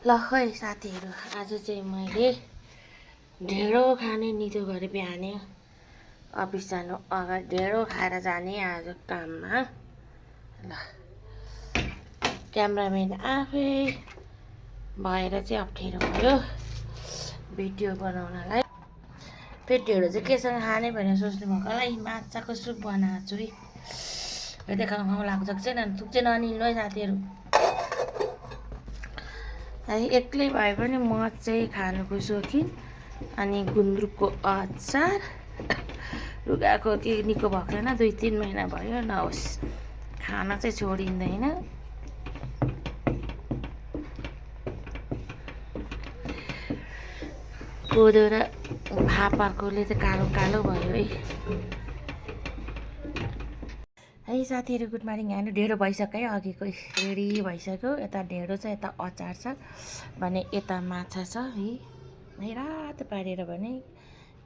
ल खै साथीहरू, आज चाहिँ मैले ढेँडो खाने नितो गरेँ। बिहानै अफिस जानु अगाडि ढेँडो खाएर जाने आज काममा। ल क्यामराम्यान आफै भएर चाहिँ अप्ठ्यारो भयो भिडियो बनाउनलाई। फेरि ढेँडो चाहिँ केसँग खाने भनेर सोच्नु भएको होला। माछाको सुप बनाएको छु है, देखाउनु लाग्छ कि छैन थुक चाहिँ ननिल्नु है साथीहरू। है एक्लै भए पनि म चाहिँ खानुको सोखिन। अनि गुन्द्रुकको अचार लुगाको के निको भएको छैन, 2-3 महिना भयो। नहोस् खाना चाहिँ छोडिँदैन। कोदो र फापरकोले चाहिँ कालो कालो भयो है साथीहरू। Good morning. यहाँ ढेँडो भइसक्यो, अघिको रेडी भइसक्यो। यता ढेँडो छ, यता अचार छ भने यता माछा छ है रातो पारेर भने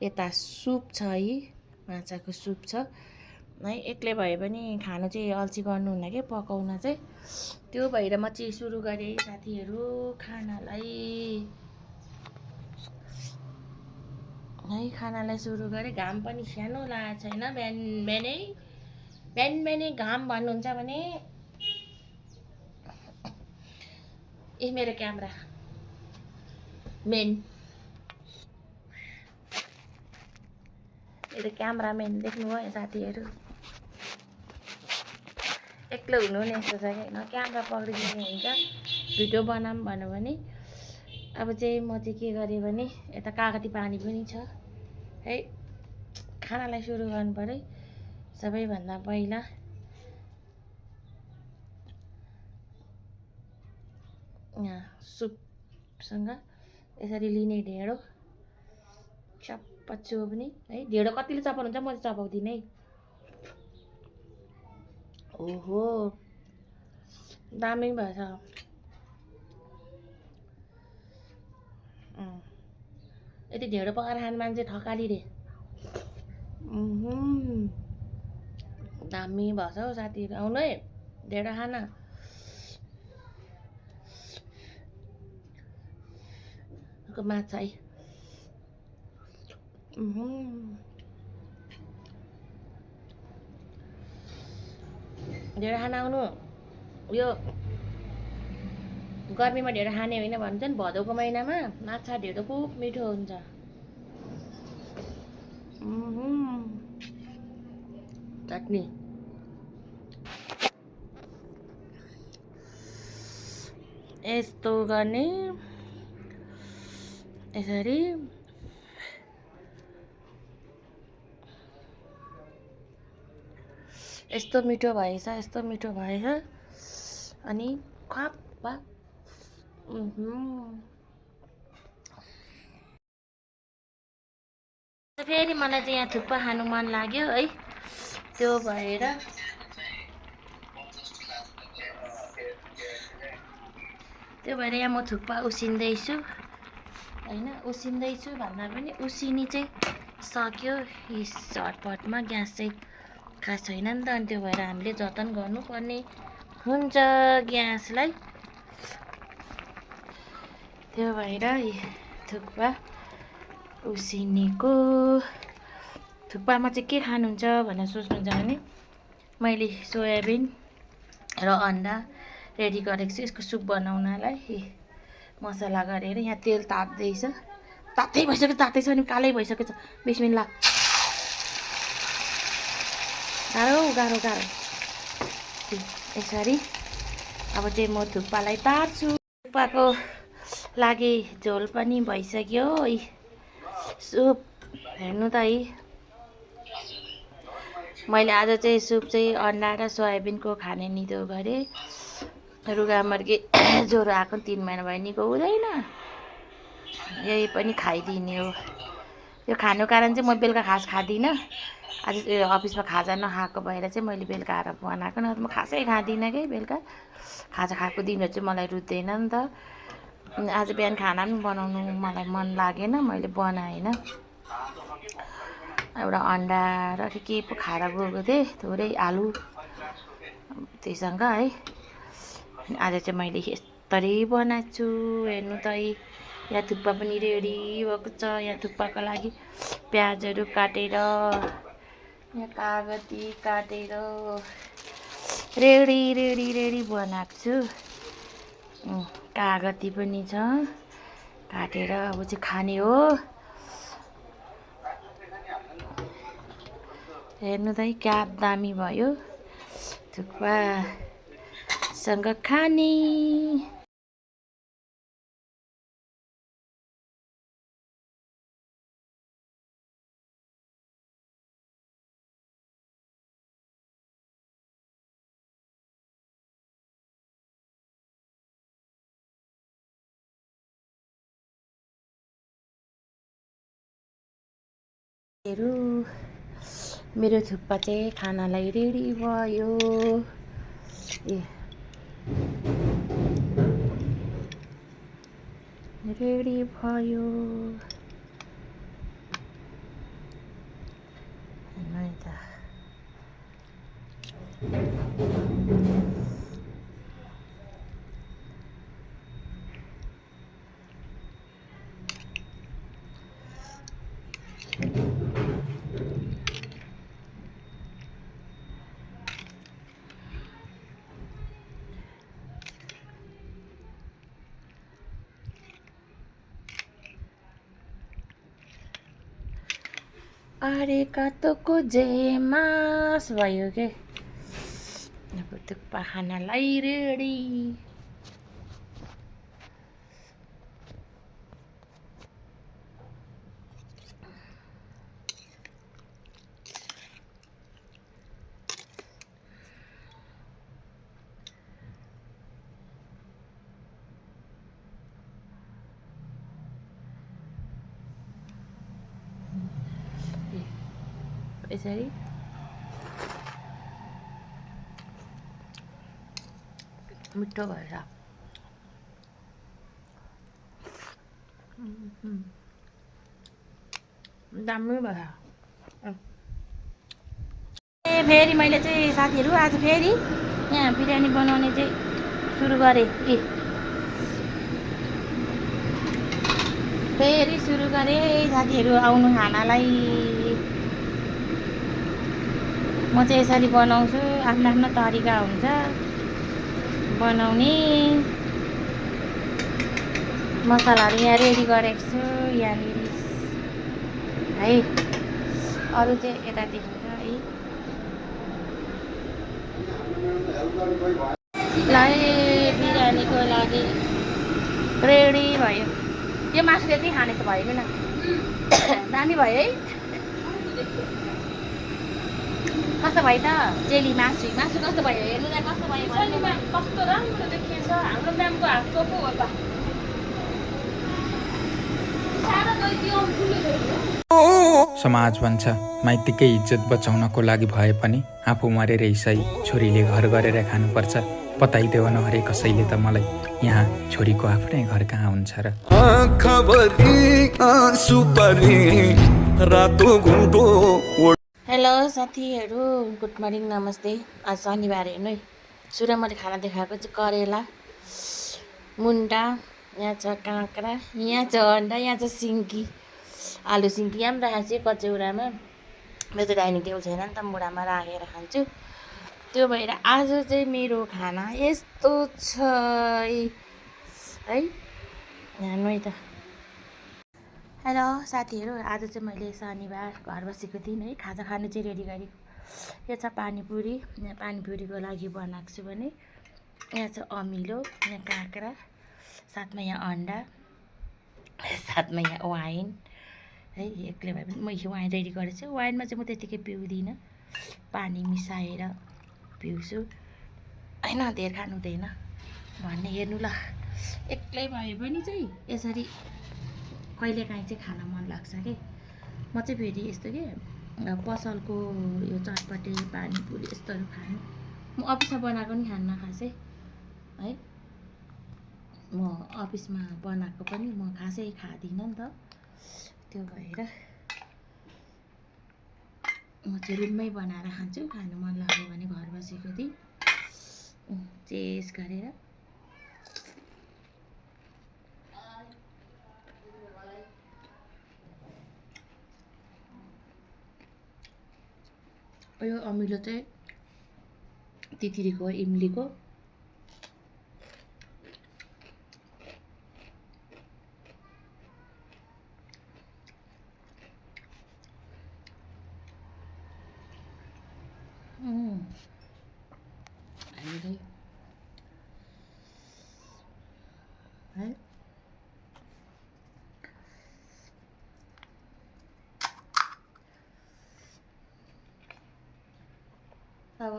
यता सुप छ है, माछाको सुप छ है। एक्लै भए पनि खानु चाहिँ अल्छी गर्नुहुन्न कि पकाउन चाहिँ, त्यो भएर म चाहिँ सुरु गरेँ साथीहरू खानालाई सुरु गरेँ। घाम पनि सानो लागेको छैन, बिहानै घाम भन्नुहुन्छ भने ए मेरो क्यामरा मेन क्यामराम्यान देख्नुभयो साथीहरू। एक्लै हुनु नि यस्तो छ कि होइन, क्यामरा पक्रिदिने हुन्छ भिडियो बनाऊँ भन्यो भने। अब चाहिँ म चाहिँ के गरेँ भने यता कागती पानी पनि छ है। खानालाई सुरु गर्नु पऱ्यो सबैभन्दा पहिला। यहाँ सुपसँग यसरी लिने ढेँडो चप्प चोप्ने है। ढेँडो कतिले चपाउनुहुन्छ, म चाहिँ चपाउँदिनँ है। ओहो दामी भएछ। यति ढेँडो पकाएर खाने मान्छे ठकाली रे। दामी भएछ हौ साथीहरू, आउनु है ढेँडो खान। माछा है, ढेँडो खान आउनु। यो गर्मीमा ढेँडो खाने होइन भन्छ नि, भदौको महिनामा माछा ढेँडो खुब मिठो हुन्छ। चटनी यस्तो गर्ने, यसरी यस्तो मिठो भएछ, यस्तो मिठो भएछ। अनि खप्पा फेरि मलाई चाहिँ यहाँ थुक्पा खानु मन लाग्यो है, त्यो भएर यहाँ म थुक्पा उसिन्दैछु होइन। उसिन्दैछु भन्दा पनि उसिनी चाहिँ सक्यो झटपटमा। ग्यास चाहिँ खास छैन नि त, अनि त्यो भएर हामीले जतन गर्नुपर्ने हुन्छ ग्यासलाई। त्यो भएर थुक्पा उसिनेको। थुक्पामा चाहिँ के खानुहुन्छ भनेर सोच्नुहुन्छ भने मैले सोयाबिन र अन्डा रेडी गरेको छु यसको सुप बनाउनलाई। मसला गरेर यहाँ तेल तात्दैछ, तातै भइसक्यो, तातै छ नि कालै भइसकेछ। बिस्मिल्लाह। गाह्रो यसरी। अब चाहिँ म थुक्पालाई तार्छु। थुक्पाको लागि झोल पनि भइसक्यो है, सुप हेर्नु त है। मैले आज चाहिँ सुप चाहिँ अन्डा र सोयाबिनको खाने निदो गरेँ। रुगामर्गी ज्वरो आएको 3 महिना भयो, निको हुँदैन। यही पनि खाइदिने हो। यो खानु कारण चाहिँ म बेलुका खास खाँदिनँ। आज अफिसमा खाजा नखाएको भएर चाहिँ मैले बेलुका आएर बनाएको, न म खासै खाँदिनँ कि बेलुका। खाजा खाएको दिनहरू चाहिँ मलाई रुच्दैन नि त। आज बिहान खाना पनि बनाउनु मलाई मन लागेन, मैले बनाएन। एउटा अन्डा र के पो खाएर गएको थिएँ, थोरै आलु त्यहीसँग है। आज चाहिँ मैले तरै बनाएको छु। हेर्नु त यहाँ थुक्पा पनि रेडी भएको छ। यहाँ थुक्पाको लागि प्याजहरू काटेर, यहाँ कागती काटेर रेडी रेडी रेडी बनाएको छु। कागती पनि छ काटेर, अब चाहिँ खाने हो। हेर्नु त क्या दामी भयो थुक्पासँग खाने। मेरो थुक्पा चाहिँ खानालाई रेडी भयो। रेडी भयो। अरे कातोको जेमास भयो के। अब थुक्पा खानालाई रेडी। यसरी मिठो भएर दामी भयो। फेरि मैले चाहिँ साथीहरू आज फेरि यहाँ बिरयानी बनाउने चाहिँ सुरु गरेँ। फेरि सुरु गरेँ साथीहरू आउनु खानालाई। म चाहिँ यसरी बनाउँछु, आफ्नो आफ्नो तरिका हुन्छ बनाउने। मसलाहरू यहाँ रेडी गरेको छु यहाँनिर है। अरू चाहिँ यतातिर छ है। बिरयानीको लागि रेडी भयो। यो मासुले चाहिँ खाने त भयो कि न? दामी भयो है। कस्तो भयो त जेली मासु कस्तो भयो? हेर्नु त कस्तो भयो? कस्तो राम्रो देखिएछ। हाम्रो म्यामको हातको पो हो त। समाज भन्छ माइतीकै इज्जत बचाउनको लागि भए पनि आफू मरेरै सही, छोरीले घर गरेर खानुपर्छ। बताइदेऊ नहरे कसैले त मलाई, यहाँ छोरीको आफ्नै घर कहाँ हुन्छ र। हेलो साथीहरू, गुड मर्निङ, नमस्ते। आज शनिबार हेर्नु है। सुरु मैले खाना देखाएको चाहिँ करेला, मुन्टा, यहाँ छ काँक्रा, यहाँ छ अन्डा, यहाँ छ सिन्की, आलु सिन्की यहाँ पनि राखेको छु कचौरामा। मेरो त डाइनिङ टेबल छैन नि त, मुढामा राखेर खान्छु। त्यो भएर आज चाहिँ मेरो खाना यस्तो छ है। हेर्नु है त। हेलो साथीहरू, आज चाहिँ मैले शनिबार घर बसेको दिन है, खाजा खानु चाहिँ रेडी गरेको। यो छ पानीपुरी। यहाँ पानीपुरीको लागि बनाएको छु भने यहाँ छ अमिलो, यहाँ काँक्रा, साथमा यहाँ अन्डा, साथमा यहाँ वाइन है। एक्लै भए पनि म वाइन रेडी गरेको छु। वाइनमा चाहिँ म त्यतिकै पिउँदिनँ, पानी मिसाएर पिउँछु होइन। धेर खानु हुँदैन भन्ने हेर्नु ल। एक्लै भए पनि चाहिँ यसरी कहिलेकाहीँ चाहिँ खान मन लाग्छ कि। म चाहिँ फेरि यस्तो के पसलको यो चटपटे पानीपुरी यस्तोहरू खानु म अफिसमा बनाएको नि खान्न खासै है। म अफिसमा बनाएको पनि म खासै खाँदिनँ नि त। त्यो भएर म चाहिँ रुममै बनाएर खान्छु। खानु मन लाग्यो भने घर बसेको दिन चेस गरेर। यो अमिलो चाहिँ तितिरीको इमलीको हामीले है अब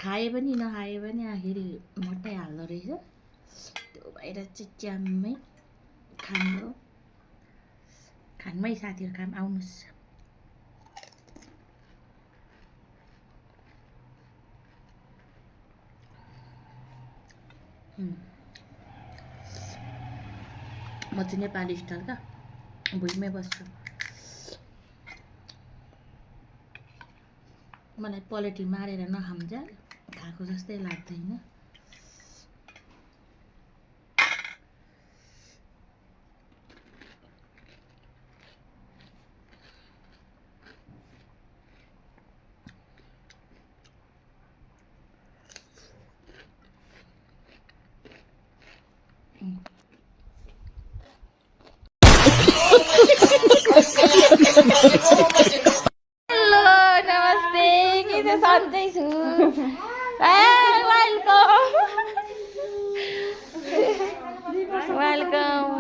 खाए पनि नखाए पनि आखिरी मोटै हाल्दो रहेछ त्यो भएर चाहिँ च्याम्मै खानु खानमै साथीहरू खाम आउनुहोस् म चाहिँ नेपाली स्टाइल क्या भुइँमै बस्छु मलाई पलेटी मारेर नखाम्जा खाएको जस्तै लाग्दैन हेलो नमस्ते के छ सन्चै छु वेलकम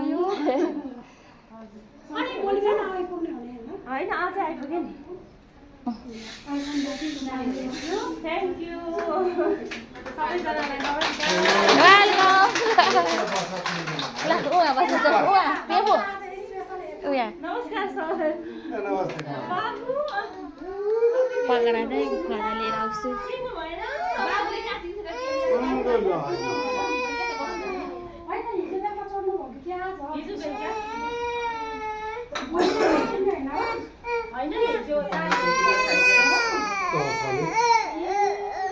होइन आज आइपुग्यो नि थ्याङ्क यू सबैजनालाई नमस्कार वेलकम ल उहाँ बस्नु त उहाँ के पो उहाँ नमस्कार सर बाबु पगडा नै खाना लिएर आउँछु चिन्नु भएन हिजो बेलुका होइन हिजो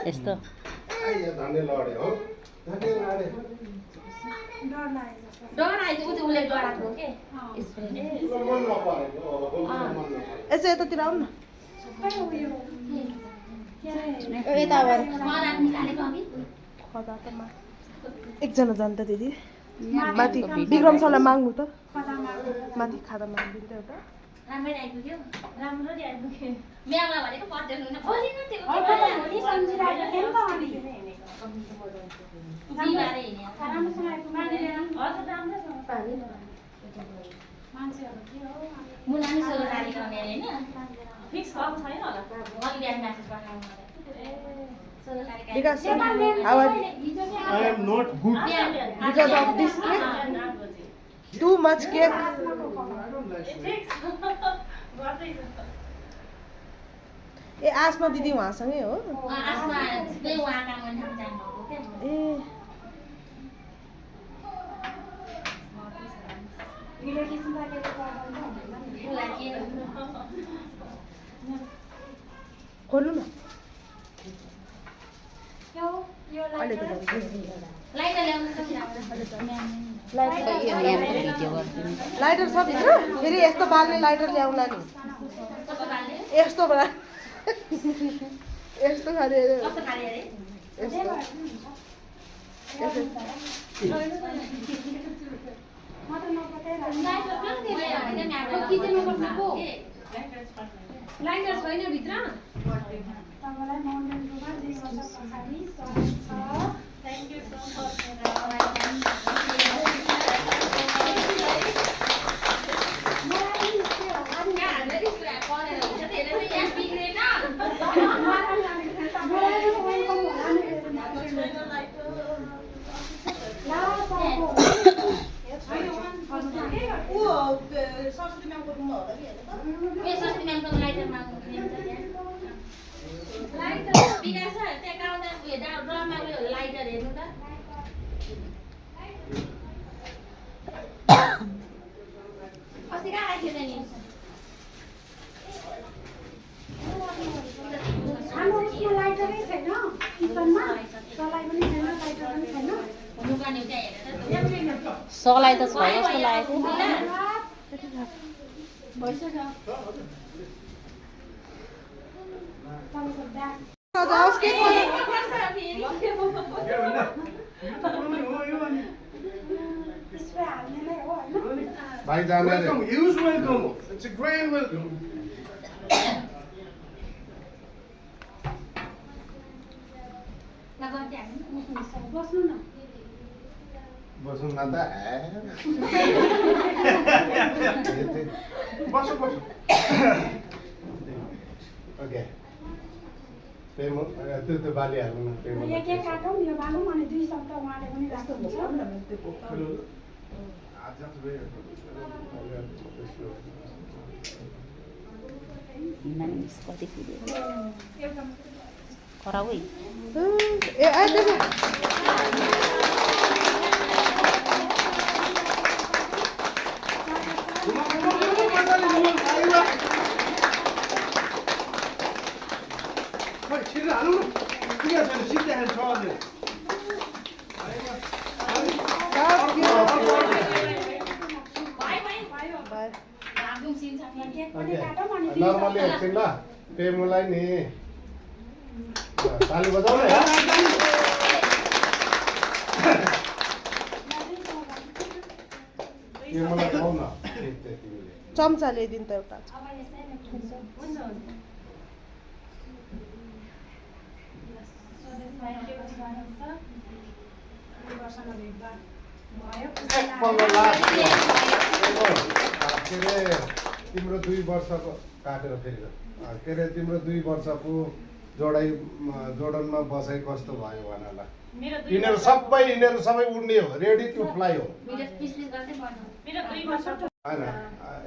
यस्तो डर आइज उसले डराएको के यसो यतातिर आउनु न यता एकजना जान्छ दिदी माथि विक्रम सरलाई माग्नु त माथि खाँदा माग्दिनु एउटा राम्रै आइपुग्यो राम्ररी आइपुग्यो म्यामलाई भनेको पत्याउनु न भोलि न त्यो बिहिबारै हिँड्यो हजुर राम्रोसँग मुना नि सोलो तारिक आउने अरे होइन फिक्स भएको छैन होला मैले बिहान म्यासेज पठाउनु सोलो तारिक Because our I am not good. because of this cake, too much cake. ए आसमा दिदी उहाँसँगै हो आसमा चाहिँ उहाँ काम गर्ने ठाउँ जानुभएको क्या ए उसलाई के खोल्नु न अहिले त लाइटर ल्याउनु त लाइटर छ भित्र फेरि यस्तो बाल्ने लाइटर ल्याउला नि यस्तो यस्तो खाले कस्तो खाले अरे यस्तो लाइटर छैन भित्र थ्याङ्क यू सो लाइटर हेर्नु त अस्ति कहाँ राख्यो त नि लाइटरै छैन किचनमा सलाई पनि छैन लाइटर पनि छैन लुगाने त्यहाँ हेरेर सलाई त छ जस्तो लागेको तपाईँको ब्याग सजाओस् के स्प्रे हाल्ने नै हो होइन भाइ जाने रे। Welcome, huge welcome. It's a grand welcome. बस्नु न बसौँ न त बसो बसो ओके त्यो बाली हाल्नु न एक एक काटौँ यो बालौँ अनि 2 शब्द उहाँले पनि राख्नुहुन्छ कति खराबै ए आ देखो छिटो हाल्नु न के छैन सिधै हाल्छ अहिले नर्मली एकछिन ल पेमुलाई नि ताली बजाऊ न यार पेमुलाई खाऊ न तिमीले चम्चा ल्याइदिनु त एउटा एकपल्ट लास्ट के अरे तिम्रो 2 वर्षको काटेर फेरि के अरे तिम्रो 2 वर्षको जोडनमा बसाइ कस्तो भयो भनला यिनीहरू सबै उड्ने हो रेडी टु फ्लाइ हो होइन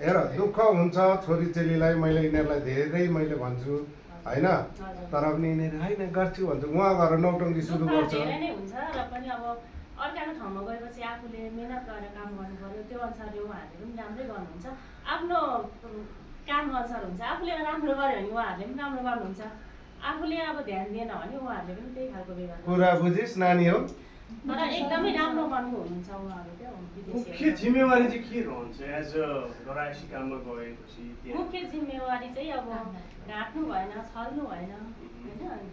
हेर दुःख हुन्छ छोरी चेलीलाई मैले यिनीहरूलाई धेरै मैले भन्छु होइन तर पनि यिनीहरू होइन गर्छु भन्छ उहाँ गएर नौटङ्की सुरु गर्छ धेरै नै हुन्छ र पनि अब अर्काको ठाउँमा गएपछि आफूले मेहनत गरेर काम गर्नु पर्यो त्यो अनुसारले उहाँहरूले पनि राम्रै गर्नुहुन्छ आफ्नो काम अनुसार हुन्छ आफूले राम्रो गर्यो भने उहाँहरूले पनि राम्रो गर्नुहुन्छ आफूले अब ध्यान दिएन भने उहाँहरूले पनि त्यही खालको व्यवहार कुरा बुझिस् नानी हो तर एकदमै राम्रो गर्नु हुनुहुन्छ उहाँहरू क्या मुख्य विदेशीहरू जिम्मेवारी चाहिँ के रहन्छ एज अ घरायसी काममा गएपछि मुख्य जिम्मेवारी चाहिँ अब ढाँट्नु भएन छल्नु भएन होइन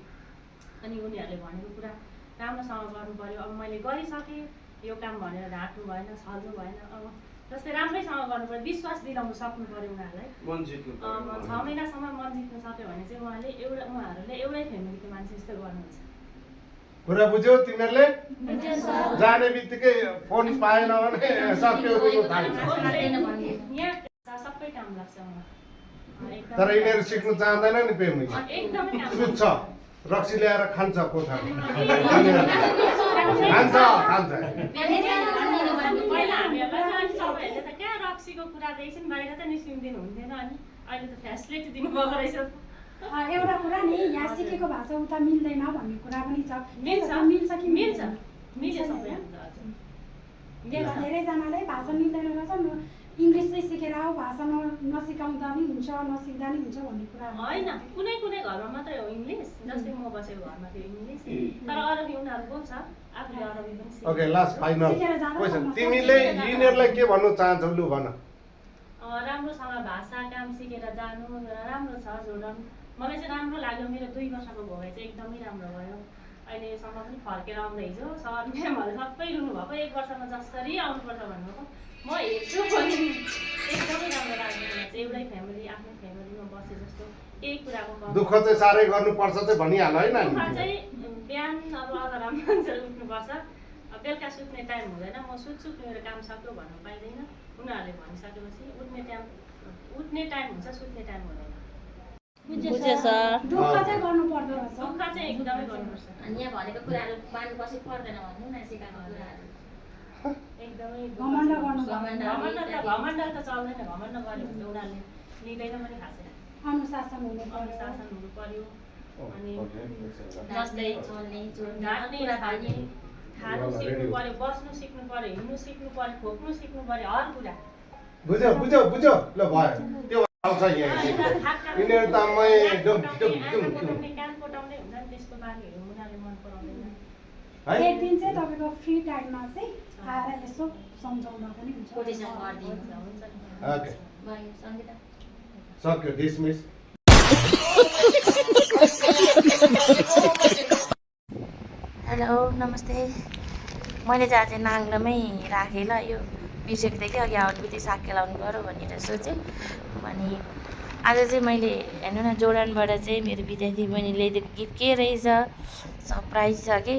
अनि उनीहरूले भनेको कुरा राम्रोसँग गर्नु पर्यो अब मैले गरिसकेँ यो काम भनेर ढाँट्नु भएन छल्नु भएन अब जस्तै राम्रैसँग गर्नु पर्यो विश्वास दिलाउनु सक्नु पर्यो उनीहरूलाई मन जित्नु 6 महिनासम्म मन जित्नु सक्यो भने चाहिँ उहाँहरूले एउटै फ्यामिलीको मान्छे जस्तो गर्नुहुन्छ कुरा बुझ्यौ तिमीहरूले जाने बित्तिकै फोन पाएन भने सक्यो रुनु थाल्छ यहाँ सबै काम लाग्छ मलाई तर यिनीहरू सिक्नु चाहँदैन नि पेमुले एकदमै काम सुत्छ रक्सी ल्याएर खान्छ कोठामा खान्छ पहिला हामीहरूलाई अनि सबैहरूले त कहाँ रक्सीको कुरा देखिन् बाहिर त निस्किँदैन हुन्थेन अनि अहिले त फेसिलिटी दिनुभएको रहेछ एउटा कुरा नि यहाँ सिकेको भाषा उता मिल्दैन भन्ने कुरा पनि छ मिल्छ मिल्छ कि मिल्छ मिल्छ सबै धेरैजनाले भाषा मिल्दैन रहेछ इङ्ग्लिस चाहिँ सिकेर आऊ भाषा नसिकाउँदा नि हुन्छ नसिक्दा नि हुन्छ भन्ने कुरा होइन कुनै कुनै घरमा मात्रै हो इङ्ग्लिस जस्तै म बसेको घरमा थियो इङ्ग्लिस तर अरबी उनीहरू बोल्छ आफूले अरबी पनि सिक्छ ओके लास्ट फाइनल क्वेसन तिमीले यिनीहरूलाई के भन्नु चाहन्छौ लु भन राम्रोसँग भाषा काम सिकेर जानु राम्रो छ जोडन मलाई चाहिँ राम्रो लाग्यो मेरो 2 वर्षको भोगाइ चाहिँ एकदमै राम्रो भयो अहिलेसम्म पनि फर्केर आउँदा हिजो सर म्यामहरू सबै रुनु भएको 1 वर्षमा जसरी आउनुपर्छ भन्नुभएको म हेर्छु पनि एकदमै राम्रो लाग्यो मलाई चाहिँ एउटै फ्यामिली आफ्नो फ्यामिलीमा बसे जस्तो केही कुराको दुःख चाहिँ साह्रै गर्नुपर्छ चाहिँ भनिहाल है नानी दुःख चाहिँ बिहान अब अलार्म मान्छेले उठ्नुपर्छ बेलुका सुत्ने टाइम हुँदैन म सुत्छु मेरो काम सक्यो भन्नु पाइँदैन उनीहरूले भनिसकेपछि उठ्ने टाइम हुन्छ सुत्ने टाइम हुँदैन बुझ्यो सर दुःख चाहिँ गर्नु पर्दो रहेछ दुःख चाहिँ एकदमै गर्नुपर्छ अनि यहाँ भनेको कुराहरू मान्नुपर्छ पर्दैन भन्नु न सिकाएको कुराहरू एकदमै घमण्ड गर्नु घमण्ड त चल्दैन घमण्ड गर्यो भने उनीहरूले लिँदैन पनि खास अनुशासन हुनु पर्यो अनुशासन हुनु पर्यो अनि जस्तै चल्ने ढाँट्ने खाने खानु सिक्नु पर्यो बस्नु सिक्नु पर्यो हिँड्नु सिक्नु पर्यो खोक्नु सिक्नु पर्यो हर कुरा बुझ्यो ल भयो त्यो आउँछ यहाँ यिनीहरू त मै डुम कान कोटाउने हुन्छ नि त्यस्तो बानीहरू उनीहरूले मन पराउँदैन है एक दिन चाहिँ तपाईँको फ्री टाइममा चाहिँ आएर यसो सम्झाउँदा पनि हुन्छ कोटेसन गरिदिनु हुन्छ नि ओके भयो सङ्गीता सक्यो डिसमिस हेलो नमस्ते। मैले चाहिँ आज नाङ्लोमै राखेँ ल, यो बिर्सेको थिएँ कि अघि आउने बित्तिकै साग केलाउनु गरौँ भनेर सोचेँ। अनि आज चाहिँ मैले हेर्नु न जोर्डनबाट चाहिँ मेरो विद्यार्थी बहिनी ल्याइदिएको गिफ्ट के रहेछ, सरप्राइज छ कि।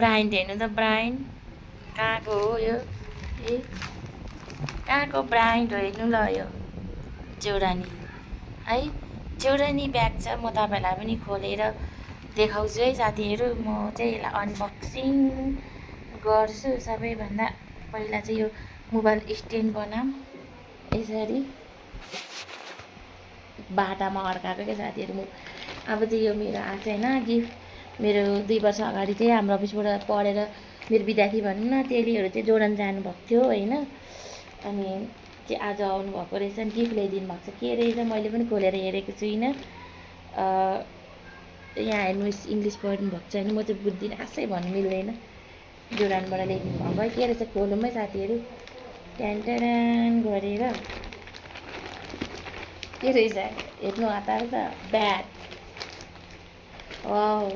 ब्रान्ड हेर्नु त, ब्रान्ड कहाँको हो यो, ए कहाँको ब्रान्ड हो हेर्नु ल, यो जोर्डानी है, जोर्डानी ब्याग छ। म तपाईँहरूलाई पनि खोलेर देखाउँछु है साथीहरू। म चाहिँ यसलाई अनबक्सिङ गर्छु। सबैभन्दा पहिला चाहिँ यो मोबाइल स्ट्यान्ड बनाऊँ यसरी बाटामा अड्काएको क्या साथीहरू। म अब चाहिँ यो मेरो आज होइन गिफ्ट, मेरो 2 वर्ष अगाडि चाहिँ हाम्रो अफिसबाट पढेर मेरो विद्यार्थी भनौँ न चेलीहरू चाहिँ जोर्डन जानुभएको थियो होइन। अनि चाहिँ आज आउनुभएको रहेछ, अनि गिफ्ट ल्याइदिनु भएको छ। के रहेछ मैले पनि खोलेर हेरेको छुइनँ। यहाँ हेर्नु, इङ्ग्लिस पढ्नु भएको छ भने म चाहिँ बुझ्दिनँ, खासै भन्नु मिल्दैन। जोर्डनबाट ल्याइदिनु भएको है, के रहेछ खोलौँ है साथीहरू। ट्यान गरेर के रहेछ हेर्नु, हतार त ब्याग। वाउ,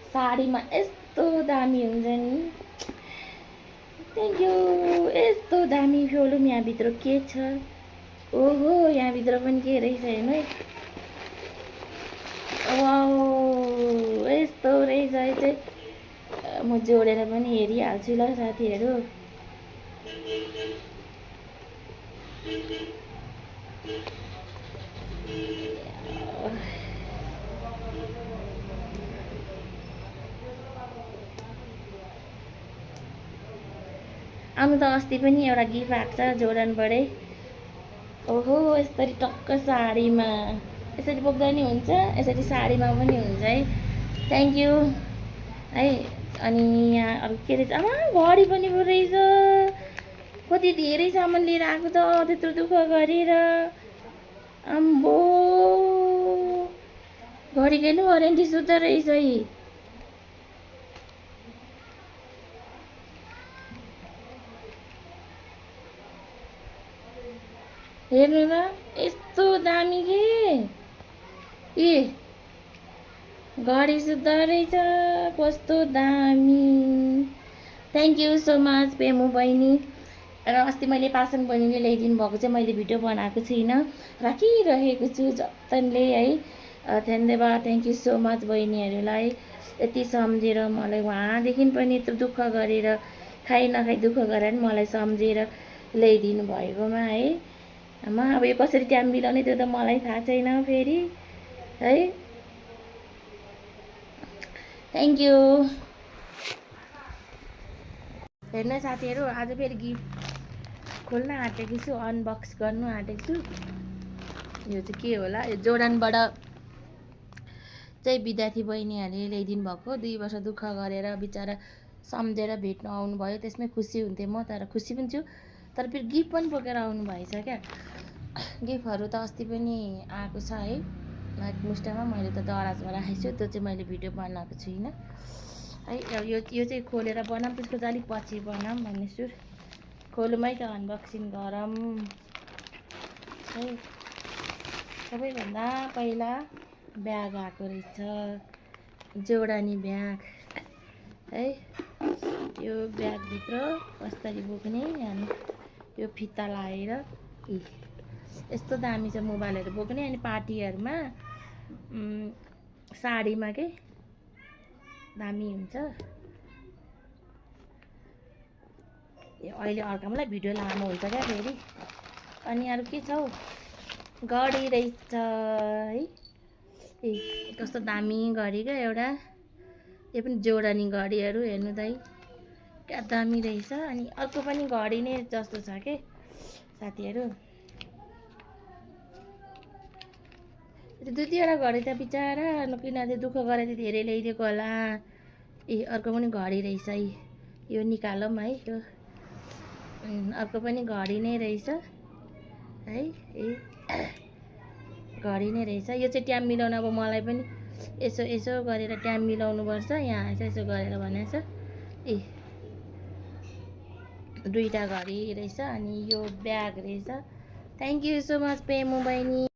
साडीमा यस्तो दामी हुन्छ नि। Thank you. यस्तो दामी फ्योलुम यहाँभित्र के छ, ओहो यहाँभित्र पनि के रहेछ हेर्नु है। वाउ, यस्तो रहेछ है चाहिँ। म जोडेर पनि हेरिहाल्छु ल साथीहरू। आउनु त, अस्ति पनि एउटा गिफ्ट आएको छ जोर्डनबाटै। ओहो यसरी टक्क साडीमा यसरी बोक्दा नि हुन्छ, यसरी साडीमा पनि हुन्छ है। थ्याङ्क यू है। अनि यहाँ अरू के रहेछ, आमा घडी पनि पो रहेछ। कति धेरै सामान लिएर आएको त त्यत्रो दुःख गरेर। आम्बो, घडीकै नि वारेन्टी सुत्दो रहेछ है। हेर्नु न यस्तो दामी के, ए घडी सुत्दो रहेछ, कस्तो दामी। Thank you so much Pemu बहिनी। र अस्ति मैले पासन बहिनीले ल्याइदिनु भएको चाहिँ मैले भिडियो बनाएको छुइनँ, राखिरहेको छु जतनले है। धन्यवाद, थ्याङ्क यू सो मच बहिनीहरूलाई, यति सम्झेर मलाई उहाँदेखि पनि यत्रो दुःख गरेर खाइ नखाइ दुःख गरेर पनि मलाई सम्झेर ल्याइदिनु भएकोमा है। आमा अब यो कसरी टाइम मिलाउने त्यो त मलाई थाहा छैन फेरि है। Thank you. हेर्नु साथीहरू, आज फेरि गिफ्ट खोल्न आँटेको छु, अनबक्स गर्नु आँटेको छु। यो चाहिँ के होला, यो जोर्डनबाट चाहिँ विद्यार्थी बहिनीहरूले ल्याइदिनु भएको। 2 वर्ष दुःख गरेर बिचरा सम्झेर भेट्न आउनुभयो, त्यसमै खुसी हुन्थेँ म। तर खुसी पनि छु, तर फेरि गिफ्ट पनि बोकेर आउनु भएछ क्या। गिफ्टहरू त अस्ति पनि आएको छ है मुस्टामा, मैले त दराजमा राखेको छु, त्यो चाहिँ मैले भिडियो बनाएको छुइनँ है। यो चाहिँ खोलेर बनाऊँ, त्यसको चाहिँ अलिक पछि बनाऊँ भन्ने छु। खोलौँ है त, अनबक्सिङ गरौँ है। सबैभन्दा पहिला ब्याग आएको रहेछ, जोर्डानी ब्याग है। यो ब्यागभित्र कसरी बोक्ने, अनि यो फिता लगाएर यस्तो दामी छ मोबाइलहरू बोक्ने। अनि पार्टीहरूमा साडीमा के दामी हुन्छ। अहिले अर्कामलाई भिडियो लामो हुन्छ क्या फेरि। अनि अरू के छ हौ, घडी रहेछ है। ए कस्तो दामी घडी क्या एउटा, यो पनि जोर्डनी घडीहरू हेर्नु त है, क्या दामी रहेछ। अनि अर्को पनि घडी नै जस्तो छ के साथीहरू। त्यो 2-3वटा घडी त बिचरा किन दुःख गरेर धेरै ल्याइदिएको होला। ए अर्को पनि घडी रहेछ है, यो निकालौँ है। यो अर्को पनि घडी नै रहेछ है। ए घडी नै रहेछ। यो चाहिँ टाइम मिलाउन अब मलाई पनि यसो गरेर टाइम मिलाउनुपर्छ। यहाँ यसो गरेर भनेको छ। ए 2टा घडी रहेछ अनि यो ब्याग रहेछ। Thank you so much Pemu बहिनी।